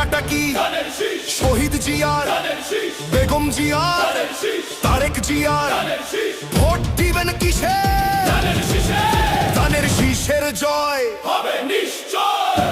টাকাটা কি শহীদ জিয়ার, বেগম জিয়ার, তারেক জিয়ার, ভোট দিবেন কিসে? ধানের শীষের জয় হবে নিশ্চয়।